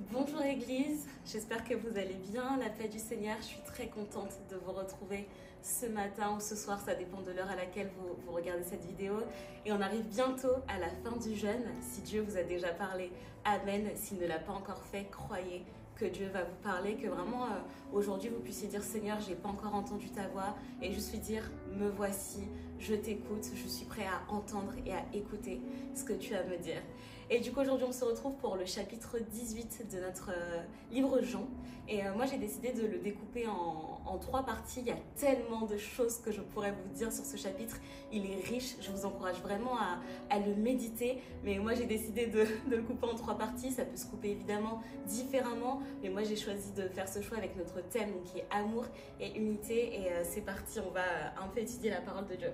Bonjour Église, j'espère que vous allez bien, la paix du Seigneur. Je suis très contente de vous retrouver ce matin ou ce soir, ça dépend de l'heure à laquelle vous regardez cette vidéo. Et on arrive bientôt à la fin du jeûne. Si Dieu vous a déjà parlé, Amen. S'il ne l'a pas encore fait, croyez que Dieu va vous parler, que vraiment aujourd'hui vous puissiez dire Seigneur, j'ai pas encore entendu ta voix, et juste lui dire me voici, je t'écoute, je suis prêt à entendre et à écouter ce que tu as à me dire. Et du coup aujourd'hui on se retrouve pour le chapitre 18 de notre livre Jean, et moi j'ai décidé de le découper en trois parties. Il y a tellement de choses que je pourrais vous dire sur ce chapitre, il est riche, je vous encourage vraiment à le méditer, mais moi j'ai décidé de le couper en trois parties. Ça peut se couper évidemment différemment, mais moi j'ai choisi de faire ce choix avec notre thème qui est amour et unité, et c'est parti, on va un peu étudier la parole de Dieu.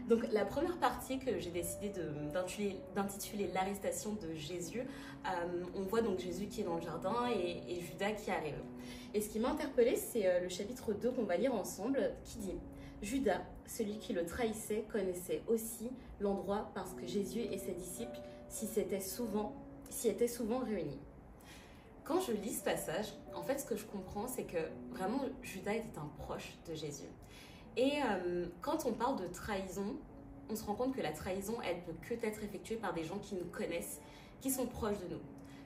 Donc la première partie que j'ai décidé d'intituler l'arrestation de Jésus, on voit donc Jésus qui est dans le jardin et Judas qui arrive. Et ce qui m'a interpellée, c'est le chapitre 2 qu'on va lire ensemble, qui dit « Judas, celui qui le trahissait, connaissait aussi l'endroit parce que Jésus et ses disciples s'y étaient souvent réunis. » Quand je lis ce passage, en fait ce que je comprends, c'est que vraiment Judas était un proche de Jésus. Et quand on parle de trahison, on se rend compte que la trahison, elle peut que être effectuée par des gens qui nous connaissent, qui sont proches de nous.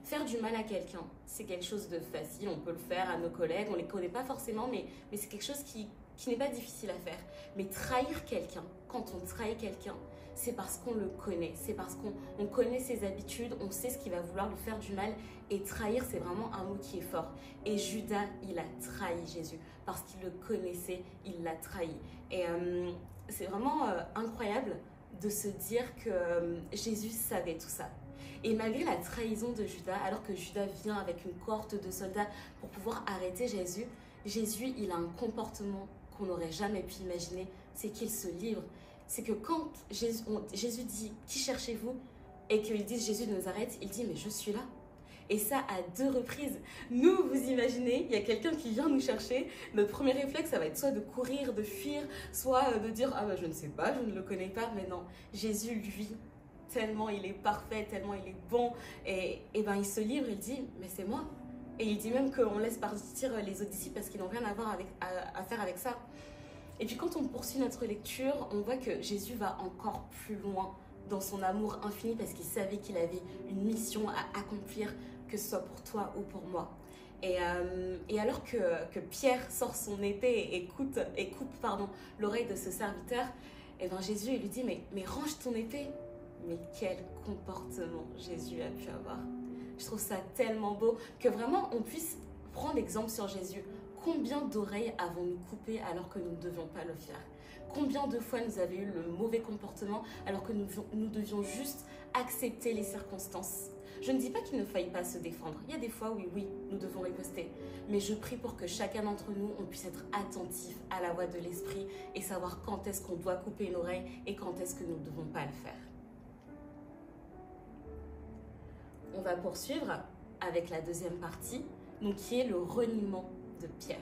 Faire du mal à quelqu'un, c'est quelque chose de facile, on peut le faire à nos collègues, on ne les connaît pas forcément, mais c'est quelque chose qui n'est pas difficile à faire. Mais trahir quelqu'un, quand on trahit quelqu'un, c'est parce qu'on le connaît, c'est parce qu'on connaît ses habitudes, on sait ce qui va vouloir lui faire du mal, et trahir, c'est vraiment un mot qui est fort. Et Judas, il a trahi Jésus, parce qu'il le connaissait, il l'a trahi. Et c'est vraiment incroyable de se dire que Jésus savait tout ça. Et malgré la trahison de Judas, alors que Judas vient avec une cohorte de soldats pour pouvoir arrêter Jésus, Jésus, il a un comportement qu'on n'aurait jamais pu imaginer, c'est qu'il se livre. C'est que quand Jésus dit « Qui cherchez-vous » et qu'ils disent « Jésus de Nazareth », il dit « Mais je suis là ». Et ça à 2 reprises. Nous, vous imaginez, il y a quelqu'un qui vient nous chercher, notre premier réflexe, ça va être soit de courir, de fuir, soit de dire « Ah bah je ne sais pas, je ne le connais pas ». Mais non, Jésus, lui, tellement il est parfait, tellement il est bon, et ben il se livre, il dit « Mais c'est moi ». Et il dit même qu'on laisse partir les autres disciples parce qu'ils n'ont rien à faire avec ça. Et puis quand on poursuit notre lecture, on voit que Jésus va encore plus loin dans son amour infini parce qu'il savait qu'il avait une mission à accomplir, que ce soit pour toi ou pour moi. Et alors que Pierre sort son épée et coupe l'oreille de ce serviteur, et ben Jésus il lui dit mais range ton épée. Mais quel comportement Jésus a pu avoir. Je trouve ça tellement beau que vraiment on puisse prendre exemple sur Jésus. Combien d'oreilles avons-nous coupées alors que nous ne devions pas le faire? Combien de fois nous avions eu le mauvais comportement alors que nous devions juste accepter les circonstances? Je ne dis pas qu'il ne faille pas se défendre. Il y a des fois où oui, nous devons riposter. Mais je prie pour que chacun d'entre nous, on puisse être attentif à la voix de l'Esprit et savoir quand est-ce qu'on doit couper une oreille et quand est-ce que nous ne devons pas le faire. On va poursuivre avec la deuxième partie, donc qui est le reniement de Pierre.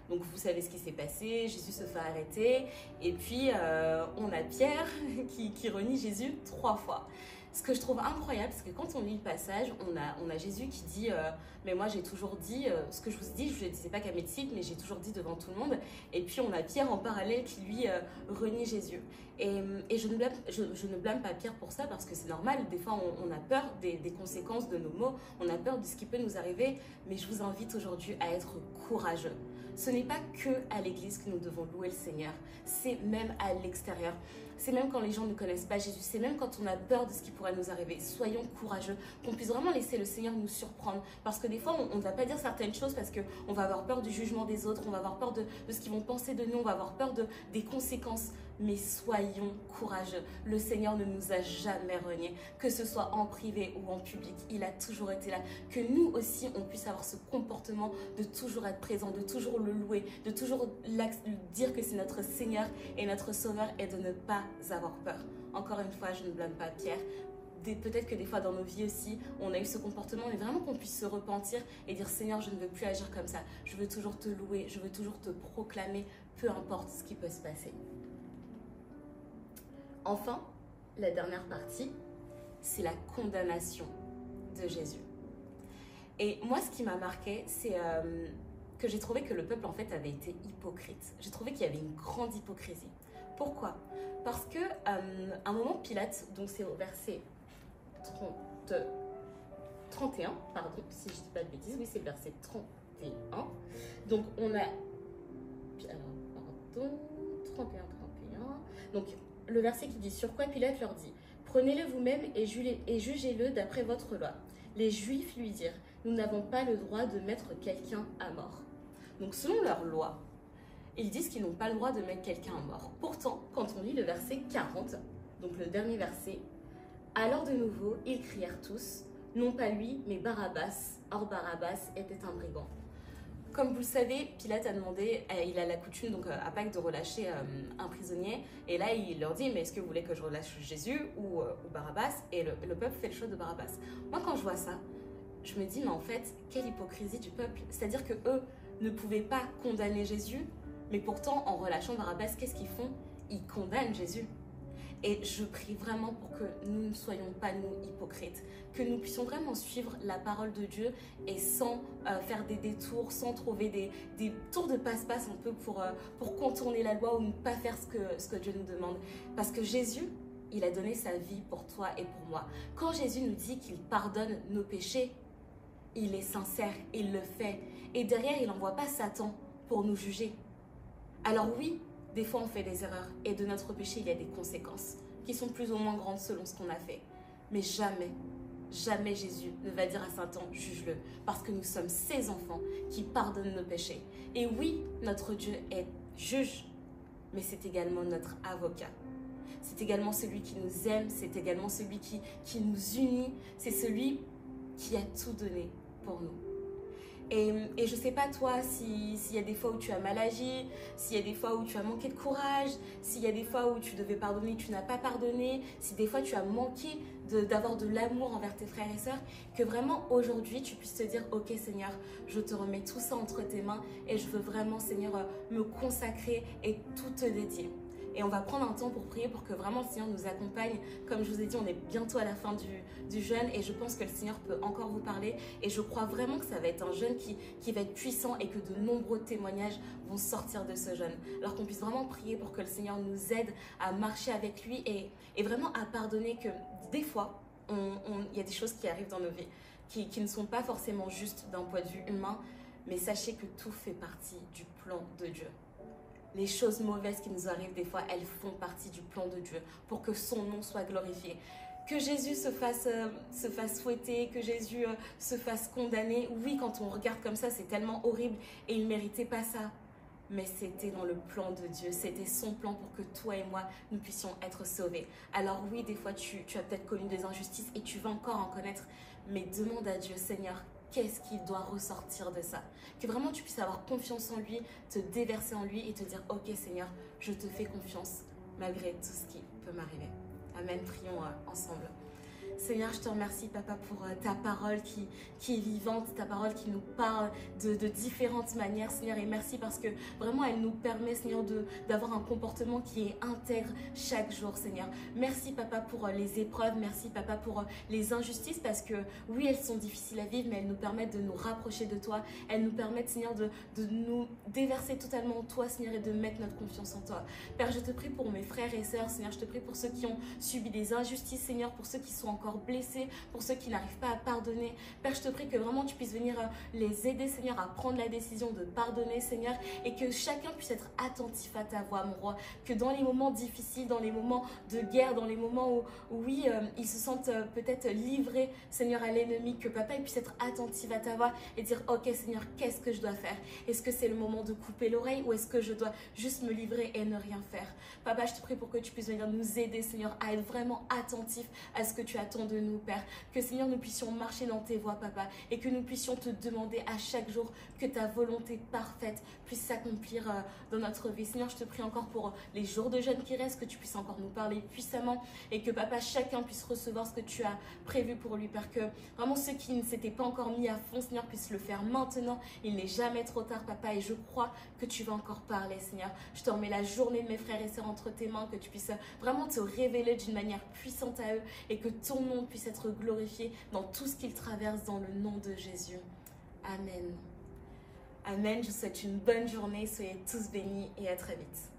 Donc vous savez ce qui s'est passé, Jésus se fait arrêter, et puis on a Pierre qui renie Jésus 3 fois. Ce que je trouve incroyable, c'est que quand on lit le passage, on a Jésus qui dit mais moi j'ai toujours dit, ce que je vous dis, je ne le disais pas qu'à mes disciples, mais j'ai toujours dit devant tout le monde. Et puis on a Pierre en parallèle qui lui renie Jésus. Et je ne blâme pas Pierre pour ça, parce que c'est normal, des fois on a peur des conséquences de nos mots, on a peur de ce qui peut nous arriver, mais je vous invite aujourd'hui à être courageux. Ce n'est pas que à l'église que nous devons louer le Seigneur, c'est même à l'extérieur. C'est même quand les gens ne connaissent pas Jésus, c'est même quand on a peur de ce qui pourrait nous arriver. Soyons courageux, qu'on puisse vraiment laisser le Seigneur nous surprendre. Parce que des fois, on ne va pas dire certaines choses parce qu'on va avoir peur du jugement des autres, on va avoir peur de ce qu'ils vont penser de nous, on va avoir peur des conséquences. Mais soyons courageux. Le Seigneur ne nous a jamais reniés, que ce soit en privé ou en public. Il a toujours été là. Que nous aussi, on puisse avoir ce comportement de toujours être présent, de toujours le louer, de toujours dire que c'est notre Seigneur et notre Sauveur, et de ne pas avoir peur. Encore une fois, je ne blâme pas Pierre. Peut-être que des fois dans nos vies aussi, on a eu ce comportement, mais vraiment qu'on puisse se repentir et dire Seigneur, je ne veux plus agir comme ça. Je veux toujours te louer, je veux toujours te proclamer, peu importe ce qui peut se passer. Enfin, la dernière partie, c'est la condamnation de Jésus. Et moi, ce qui m'a marqué, c'est que j'ai trouvé que le peuple, en fait, avait été hypocrite. J'ai trouvé qu'il y avait une grande hypocrisie. Pourquoi? Parce que, à un moment, Pilate, donc c'est au verset 31, pardon, si je ne dis pas de bêtises, oui, c'est le verset 31. Donc, on a... Pardon, 31. Donc, le verset qui dit, sur quoi Pilate leur dit, prenez-le vous-même et jugez-le d'après votre loi. Les Juifs lui dirent, nous n'avons pas le droit de mettre quelqu'un à mort. Donc, selon leur loi, ils disent qu'ils n'ont pas le droit de mettre quelqu'un à mort. Pourtant, quand on lit le verset 40, donc le dernier verset, alors de nouveau, ils crièrent tous, non pas lui, mais Barabbas. Or, Barabbas était un brigand. Comme vous le savez, Pilate a demandé, il a la coutume donc à Pâques de relâcher un prisonnier. Et là, il leur dit, mais est-ce que vous voulez que je relâche Jésus ou Barabbas? Et le peuple fait le choix de Barabbas. Moi, quand je vois ça, je me dis, mais en fait, quelle hypocrisie du peuple. C'est-à-dire que eux ne pouvaient pas condamner Jésus, mais pourtant, en relâchant Barabbas, qu'est-ce qu'ils font? Ils condamnent Jésus. Et je prie vraiment pour que nous ne soyons pas, nous, hypocrites. Que nous puissions vraiment suivre la parole de Dieu et sans faire des détours, sans trouver des tours de passe-passe un peu pour contourner la loi ou ne pas faire ce que Dieu nous demande. Parce que Jésus, il a donné sa vie pour toi et pour moi. Quand Jésus nous dit qu'il pardonne nos péchés, il est sincère, il le fait. Et derrière, il n'envoie pas Satan pour nous juger. Alors oui, des fois on fait des erreurs et de notre péché, il y a des conséquences qui sont plus ou moins grandes selon ce qu'on a fait. Mais jamais, jamais Jésus ne va dire à Satan, juge-le, parce que nous sommes ses enfants qui pardonnent nos péchés. Et oui, notre Dieu est juge, mais c'est également notre avocat. C'est également celui qui nous aime, c'est également celui qui nous unit, c'est celui qui a tout donné pour nous. Et je ne sais pas toi, s'il y a des fois où tu as mal agi, s'il y a des fois où tu as manqué de courage, s'il y a des fois où tu devais pardonner et tu n'as pas pardonné, si des fois tu as manqué d'avoir de l'amour envers tes frères et sœurs, que vraiment aujourd'hui tu puisses te dire, ok Seigneur, je te remets tout ça entre tes mains et je veux vraiment Seigneur me consacrer et tout te dédier. Et on va prendre un temps pour prier pour que vraiment le Seigneur nous accompagne. Comme je vous ai dit, on est bientôt à la fin du jeûne et je pense que le Seigneur peut encore vous parler. Et je crois vraiment que ça va être un jeûne qui va être puissant et que de nombreux témoignages vont sortir de ce jeûne. Alors qu'on puisse vraiment prier pour que le Seigneur nous aide à marcher avec lui et vraiment à pardonner que des fois, il y a des choses qui arrivent dans nos vies qui ne sont pas forcément justes d'un point de vue humain. Mais sachez que tout fait partie du plan de Dieu. Les choses mauvaises qui nous arrivent des fois, elles font partie du plan de Dieu pour que son nom soit glorifié. Que Jésus se fasse fouetter, que Jésus se fasse condamner. Oui, quand on regarde comme ça, c'est tellement horrible et il ne méritait pas ça. Mais c'était dans le plan de Dieu, c'était son plan pour que toi et moi, nous puissions être sauvés. Alors oui, des fois, tu as peut-être connu des injustices et tu vas encore en connaître, mais demande à Dieu, Seigneur, qu'est-ce qui doit ressortir de ça? Que vraiment tu puisses avoir confiance en lui, te déverser en lui et te dire, ok Seigneur, je te fais confiance malgré tout ce qui peut m'arriver. Amen, prions ensemble. Seigneur, je te remercie, Papa, pour ta parole qui est vivante, ta parole qui nous parle de différentes manières, Seigneur. Et merci parce que vraiment, elle nous permet, Seigneur, d'avoir un comportement qui est intègre chaque jour, Seigneur. Merci, Papa, pour les épreuves. Merci, Papa, pour les injustices parce que, oui, elles sont difficiles à vivre, mais elles nous permettent de nous rapprocher de toi. Elles nous permettent, Seigneur, de nous déverser totalement en toi, Seigneur, et de mettre notre confiance en toi. Père, je te prie pour mes frères et sœurs, Seigneur. Je te prie pour ceux qui ont subi des injustices, Seigneur, pour ceux qui sont encore blessés, pour ceux qui n'arrivent pas à pardonner. Père, je te prie que vraiment tu puisses venir les aider, Seigneur, à prendre la décision de pardonner, Seigneur, et que chacun puisse être attentif à ta voix, mon roi. Que dans les moments difficiles, dans les moments de guerre, dans les moments où oui, ils se sentent peut-être livrés, Seigneur, à l'ennemi, que Papa il puisse être attentif à ta voix et dire, ok Seigneur, qu'est-ce que je dois faire? Est-ce que c'est le moment de couper l'oreille ou est-ce que je dois juste me livrer et ne rien faire? Papa, je te prie pour que tu puisses venir nous aider, Seigneur, à être vraiment attentif à ce que tu attends de nous, Père. Que, Seigneur, nous puissions marcher dans tes voies, Papa, et que nous puissions te demander à chaque jour que ta volonté parfaite puisse s'accomplir dans notre vie. Seigneur, je te prie encore pour les jours de jeûne qui restent, que tu puisses encore nous parler puissamment et que, Papa, chacun puisse recevoir ce que tu as prévu pour lui, Père. Que vraiment ceux qui ne s'étaient pas encore mis à fond, Seigneur, puissent le faire maintenant. Il n'est jamais trop tard, Papa, et je crois que tu vas encore parler, Seigneur. Je te remets la journée de mes frères et sœurs entre tes mains, que tu puisses vraiment te révéler d'une manière puissante à eux et que ton nom puisse être glorifié dans tout ce qu'il traverse dans le nom de Jésus. Amen. Amen. Je vous souhaite une bonne journée. Soyez tous bénis et à très vite.